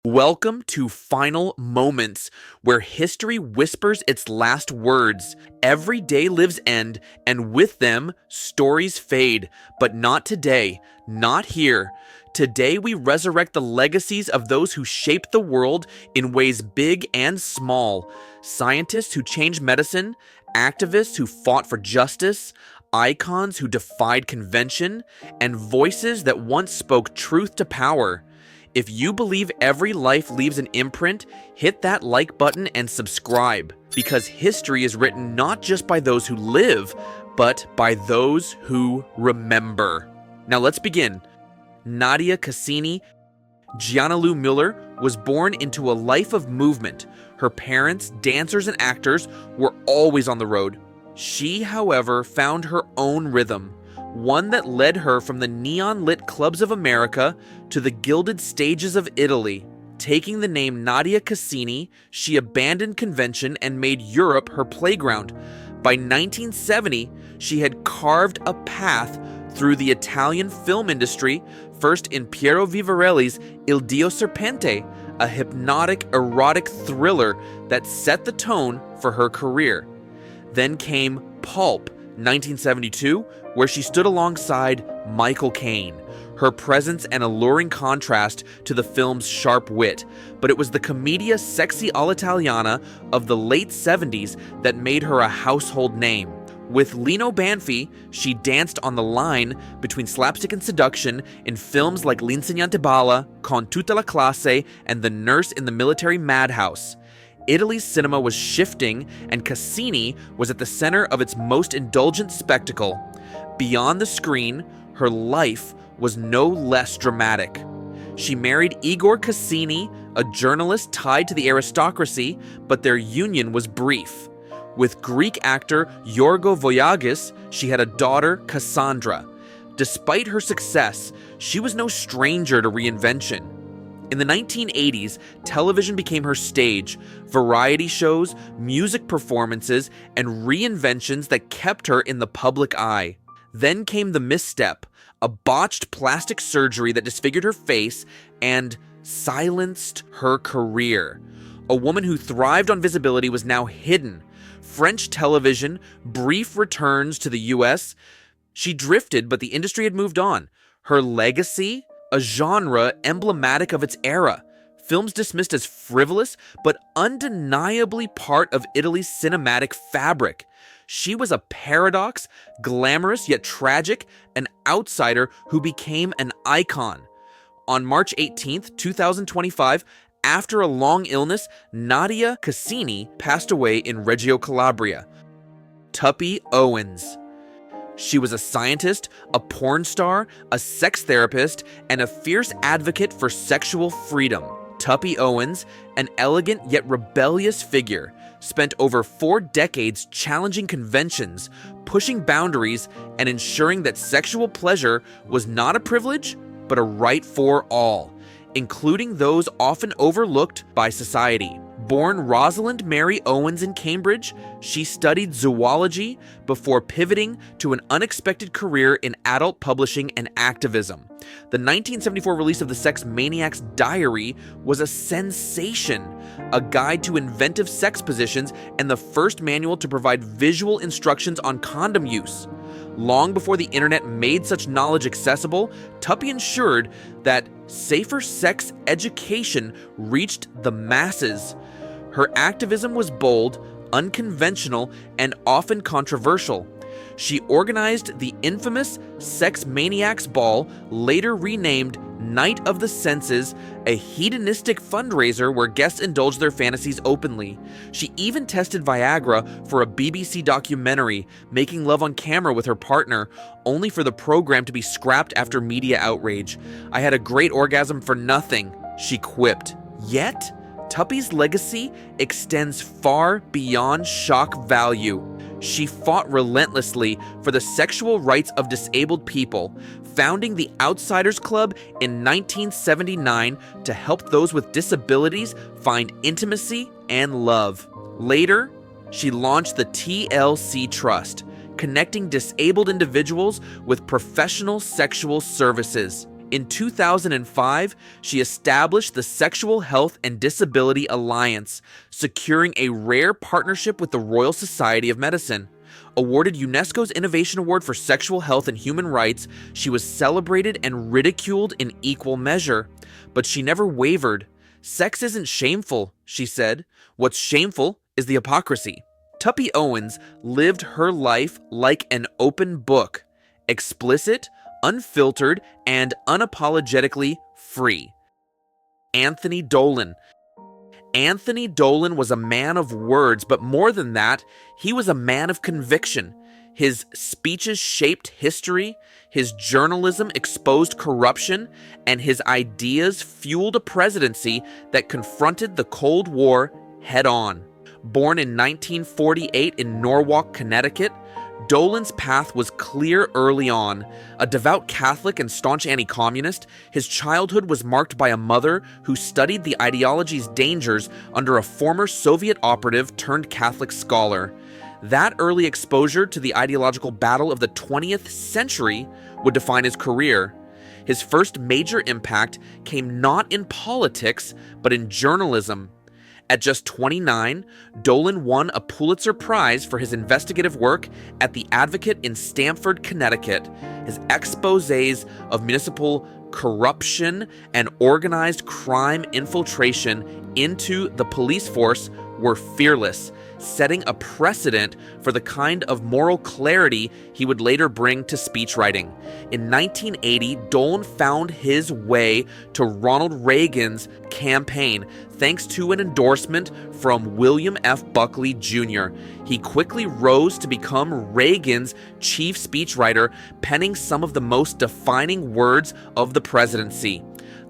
Welcome to Final Moments, where history whispers its last words. Every day lives end, and with them, stories fade. But not today, not here. Today we resurrect the legacies of those who shaped the world in ways big and small. Scientists who changed medicine, activists who fought for justice, icons who defied convention, and voices that once spoke truth to power. If you believe every life leaves an imprint, hit that like button and subscribe, because history is written not just by those who live, but by those who remember. Now let's begin. Nadia Cassini, Gianna Lou Mueller, was born into a life of movement. Her parents, dancers and actors, were always on the road. She, however, found her own rhythm. One that led her from the neon-lit clubs of America to the gilded stages of Italy. Taking the name Nadia Cassini, she abandoned convention and made Europe her playground. By 1970, she had carved a path through the Italian film industry, first in Piero Vivarelli's Il Dio Serpente, a hypnotic, erotic thriller that set the tone for her career. Then came Pulp, 1972, where she stood alongside Michael Caine. Her presence an alluring contrast to the film's sharp wit, but it was the commedia sexy all'italiana of the late 70s that made her a household name. With Lino Banfi, she danced on the line between slapstick and seduction in films like L'insegnante balla, Con tutta la classe, and The Nurse in the Military Madhouse. Italy's cinema was shifting, and Cassini was at the center of its most indulgent spectacle. Beyond the screen, her life was no less dramatic. She married Igor Cassini, a journalist tied to the aristocracy, but their union was brief. With Greek actor Yorgo Voyagis, she had a daughter, Cassandra. Despite her success, she was no stranger to reinvention. In the 1980s, television became her stage, variety shows, music performances, and reinventions that kept her in the public eye. Then came the misstep, a botched plastic surgery that disfigured her face and silenced her career. A woman who thrived on visibility was now hidden. French television, brief returns to the US. She drifted, but the industry had moved on. Her legacy? A genre emblematic of its era. Films dismissed as frivolous, but undeniably part of Italy's cinematic fabric. She was a paradox, glamorous yet tragic, an outsider who became an icon. On March 18th, 2025, after a long illness, Nadia Cassini passed away in Reggio Calabria. Tuppy Owens. She was a scientist, a porn star, a sex therapist, and a fierce advocate for sexual freedom. Tuppy Owens, an elegant yet rebellious figure, spent over 4 decades challenging conventions, pushing boundaries, and ensuring that sexual pleasure was not a privilege, but a right for all, including those often overlooked by society. Born Rosalind Mary Owens in Cambridge, she studied zoology before pivoting to an unexpected career in adult publishing and activism. The 1974 release of The Sex Maniac's Diary was a sensation, a guide to inventive sex positions and the first manual to provide visual instructions on condom use. Long before the internet made such knowledge accessible, Tuppy ensured that safer sex education reached the masses. Her activism was bold, unconventional, and often controversial. She organized the infamous Sex Maniacs Ball, later renamed Night of the Senses, a hedonistic fundraiser where guests indulged their fantasies openly. She even tested Viagra for a BBC documentary, making love on camera with her partner, only for the program to be scrapped after media outrage. "I had a great orgasm for nothing," she quipped. Yet, Tuppy's legacy extends far beyond shock value. She fought relentlessly for the sexual rights of disabled people, founding the Outsiders Club in 1979 to help those with disabilities find intimacy and love. Later, she launched the TLC Trust, connecting disabled individuals with professional sexual services. In 2005, she established the Sexual Health and Disability Alliance, securing a rare partnership with the Royal Society of Medicine. Awarded UNESCO's Innovation Award for Sexual Health and Human Rights, she was celebrated and ridiculed in equal measure. But she never wavered. "Sex isn't shameful," she said. "What's shameful is the hypocrisy." Tuppy Owens lived her life like an open book, explicit, unfiltered, and unapologetically free. Anthony Dolan. Anthony Dolan was a man of words, but more than that, he was a man of conviction. His speeches shaped history, his journalism exposed corruption, and his ideas fueled a presidency that confronted the Cold War head-on. Born in 1948 in Norwalk, Connecticut, Dolan's path was clear early on. A devout Catholic and staunch anti-communist, his childhood was marked by a mother who studied the ideology's dangers under a former Soviet operative turned Catholic scholar. That early exposure to the ideological battle of the 20th century would define his career. His first major impact came not in politics, but in journalism. At just 29, Dolan won a Pulitzer Prize for his investigative work at The Advocate in Stamford, Connecticut. His exposés of municipal corruption and organized crime infiltration into the police force were fearless, setting a precedent for the kind of moral clarity he would later bring to speechwriting. In 1980, Dolan found his way to Ronald Reagan's campaign thanks to an endorsement from William F. Buckley Jr. He quickly rose to become Reagan's chief speechwriter, penning some of the most defining words of the presidency.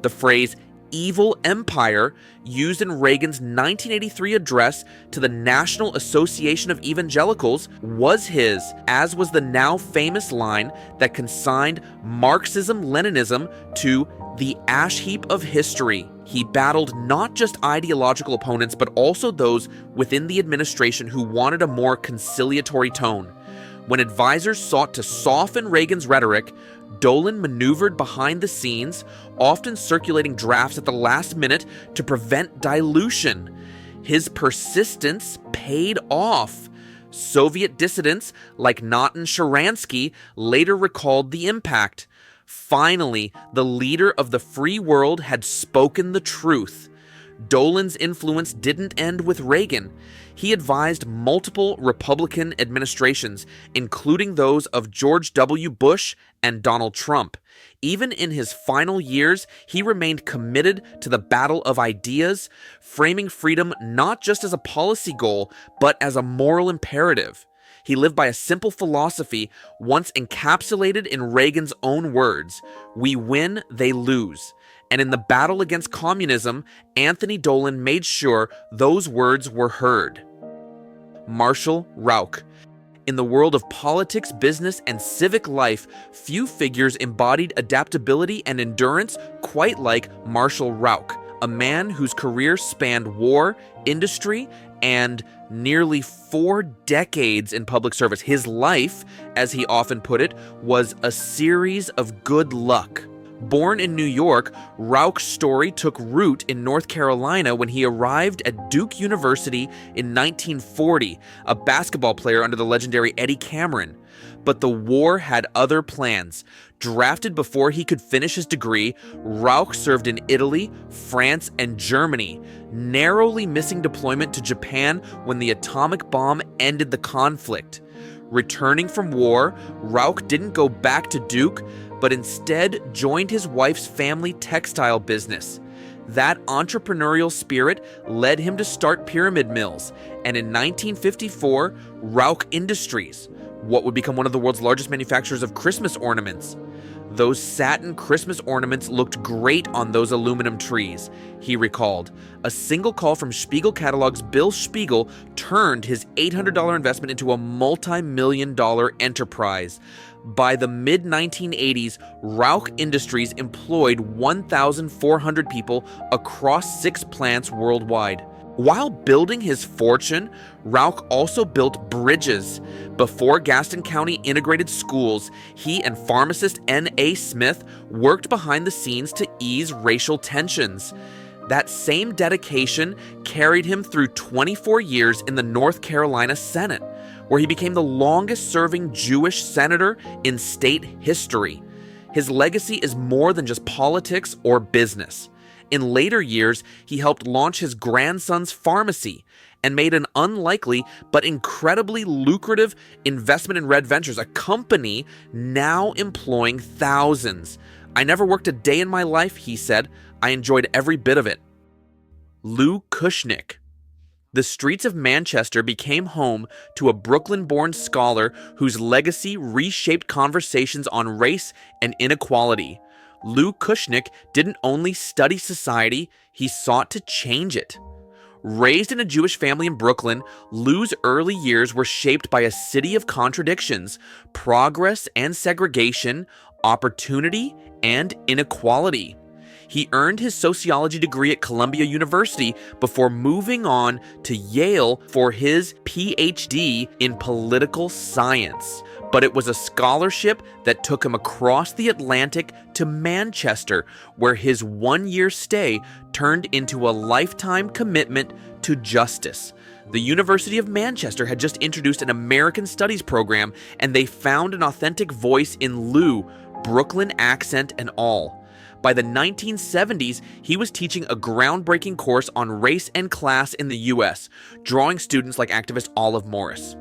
The phrase "evil empire," used in Reagan's 1983 address to the National Association of Evangelicals, was his, as was the now famous line that consigned Marxism-Leninism to the ash heap of history. He battled not just ideological opponents, but also those within the administration who wanted a more conciliatory tone. When advisors sought to soften Reagan's rhetoric, Dolan maneuvered behind the scenes, often circulating drafts at the last minute to prevent dilution. His persistence paid off. Soviet dissidents like Natan Sharansky later recalled the impact. Finally, the leader of the free world had spoken the truth. Dolan's influence didn't end with Reagan. He advised multiple Republican administrations, including those of George W. Bush and Donald Trump. Even in his final years, he remained committed to the battle of ideas, framing freedom not just as a policy goal, but as a moral imperative. He lived by a simple philosophy once encapsulated in Reagan's own words: "We win, they lose." And in the battle against communism, Anthony Dolan made sure those words were heard. Marshall Rauch. In the world of politics, business, and civic life, few figures embodied adaptability and endurance quite like Marshall Rauch, a man whose career spanned war, industry, and nearly 4 decades in public service. His life, as he often put it, was a series of good luck. Born in New York, Rauch's story took root in North Carolina when he arrived at Duke University in 1940, a basketball player under the legendary Eddie Cameron. But the war had other plans. Drafted before he could finish his degree, Rauch served in Italy, France, and Germany, narrowly missing deployment to Japan when the atomic bomb ended the conflict. Returning from war, Rauch didn't go back to Duke, but instead joined his wife's family textile business. That entrepreneurial spirit led him to start Pyramid Mills, and in 1954, Rauch Industries, what would become one of the world's largest manufacturers of Christmas ornaments. Those satin Christmas ornaments looked great on those aluminum trees, he recalled. A single call from Spiegel Catalog's Bill Spiegel turned his $800 investment into a multi-million-dollar enterprise. By the mid-1980s, Rauch Industries employed 1,400 people across 6 plants worldwide. While building his fortune, Rauch also built bridges. Before Gaston County integrated schools, he and pharmacist N.A. Smith worked behind the scenes to ease racial tensions. That same dedication carried him through 24 years in the North Carolina Senate, where he became the longest-serving Jewish senator in state history. His legacy is more than just politics or business. In later years, he helped launch his grandson's pharmacy and made an unlikely but incredibly lucrative investment in Red Ventures, a company now employing thousands. "I never worked a day in my life," he said. "I enjoyed every bit of it." Lou Kushnick. The streets of Manchester became home to a Brooklyn-born scholar whose legacy reshaped conversations on race and inequality. Lou Kushnick didn't only study society, he sought to change it. Raised in a Jewish family in Brooklyn, Lou's early years were shaped by a city of contradictions, progress and segregation, opportunity and inequality. He earned his sociology degree at Columbia University before moving on to Yale for his PhD in political science. But it was a scholarship that took him across the Atlantic to Manchester, where his one-year stay turned into a lifetime commitment to justice. The University of Manchester had just introduced an American Studies program, and they found an authentic voice in Lou, Brooklyn accent and all. By the 1970s, he was teaching a groundbreaking course on race and class in the US, drawing students like activist Olive Morris.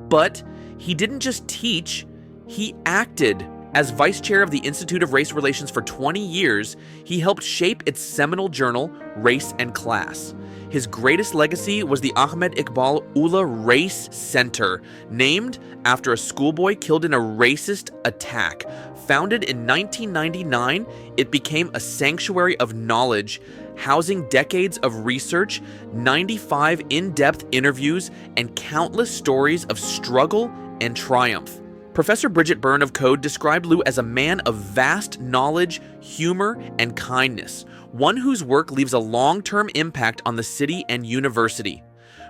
But he didn't just teach, he acted. As vice chair of the Institute of Race Relations for 20 years, he helped shape its seminal journal, Race and Class. His greatest legacy was the Ahmed Iqbal Ullah Race Center, named after a schoolboy killed in a racist attack. Founded in 1999, it became a sanctuary of knowledge, housing decades of research, 95 in-depth interviews, and countless stories of struggle and triumph. Professor Bridget Byrne of Code described Lou as a man of vast knowledge, humor, and kindness, one whose work leaves a long-term impact on the city and university.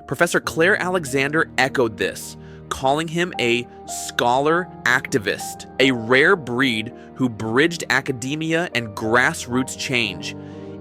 Professor Claire Alexander echoed this, calling him a scholar activist, a rare breed who bridged academia and grassroots change.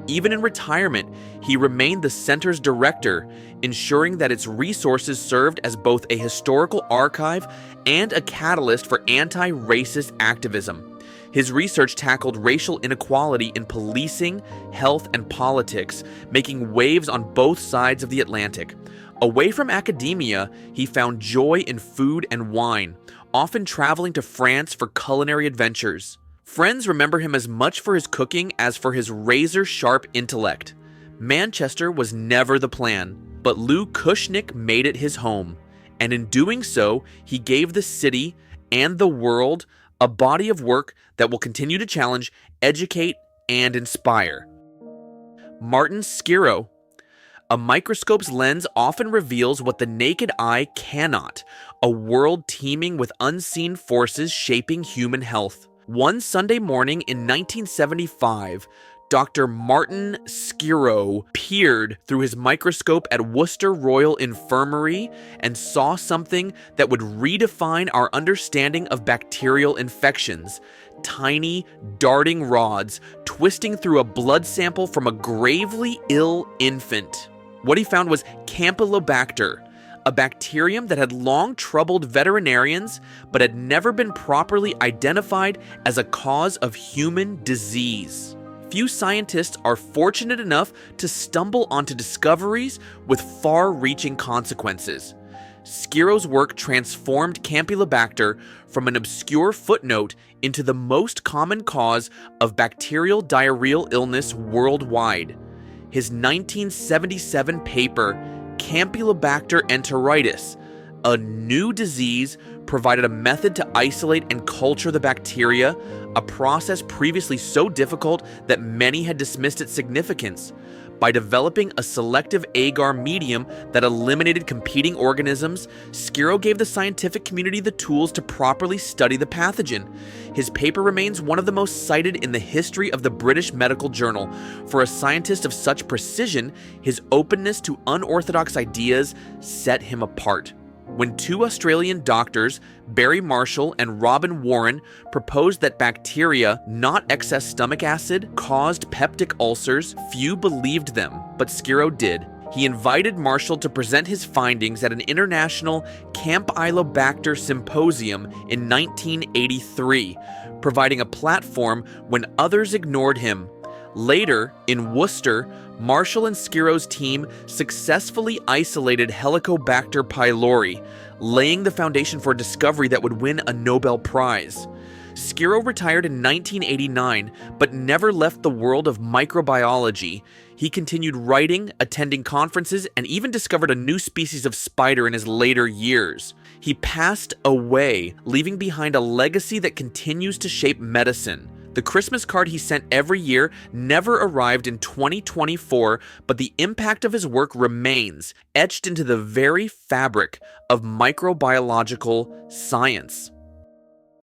Even in retirement, he remained the center's director, ensuring that its resources served as both a historical archive and a catalyst for anti-racist activism. His research tackled racial inequality in policing, health, and politics, making waves on both sides of the Atlantic. Away from academia, he found joy in food and wine, often traveling to France for culinary adventures. Friends remember him as much for his cooking as for his razor-sharp intellect. Manchester was never the plan, but Lou Kushnick made it his home, and in doing so, he gave the city and the world a body of work that will continue to challenge, educate, and inspire. Martin Skirrow. A microscope's lens often reveals what the naked eye cannot, a world teeming with unseen forces shaping human health. One Sunday morning in 1975, Dr. Martin Skirrow peered through his microscope at Worcester Royal Infirmary and saw something that would redefine our understanding of bacterial infections. Tiny, darting rods twisting through a blood sample from a gravely ill infant. What he found was Campylobacter, a bacterium that had long troubled veterinarians but had never been properly identified as a cause of human disease. Few scientists are fortunate enough to stumble onto discoveries with far-reaching consequences. Skirrow's work transformed Campylobacter from an obscure footnote into the most common cause of bacterial diarrheal illness worldwide. His 1977 paper, Campylobacter enteritis, a new disease, provided a method to isolate and culture the bacteria, a process previously so difficult that many had dismissed its significance. By developing a selective agar medium that eliminated competing organisms, Skirrow gave the scientific community the tools to properly study the pathogen. His paper remains one of the most cited in the history of the British Medical Journal. For a scientist of such precision, his openness to unorthodox ideas set him apart. When two Australian doctors, Barry Marshall and Robin Warren, proposed that bacteria, not excess stomach acid, caused peptic ulcers, few believed them, but Skirrow did. He invited Marshall to present his findings at an international Campylobacter symposium in 1983, providing a platform when others ignored him. Later, in Worcester, Marshall and Skirrow's team successfully isolated Helicobacter pylori, laying the foundation for a discovery that would win a Nobel Prize. Skirrow retired in 1989, but never left the world of microbiology. He continued writing, attending conferences, and even discovered a new species of spider in his later years. He passed away, leaving behind a legacy that continues to shape medicine. The Christmas card he sent every year never arrived in 2024, but the impact of his work remains, etched into the very fabric of microbiological science.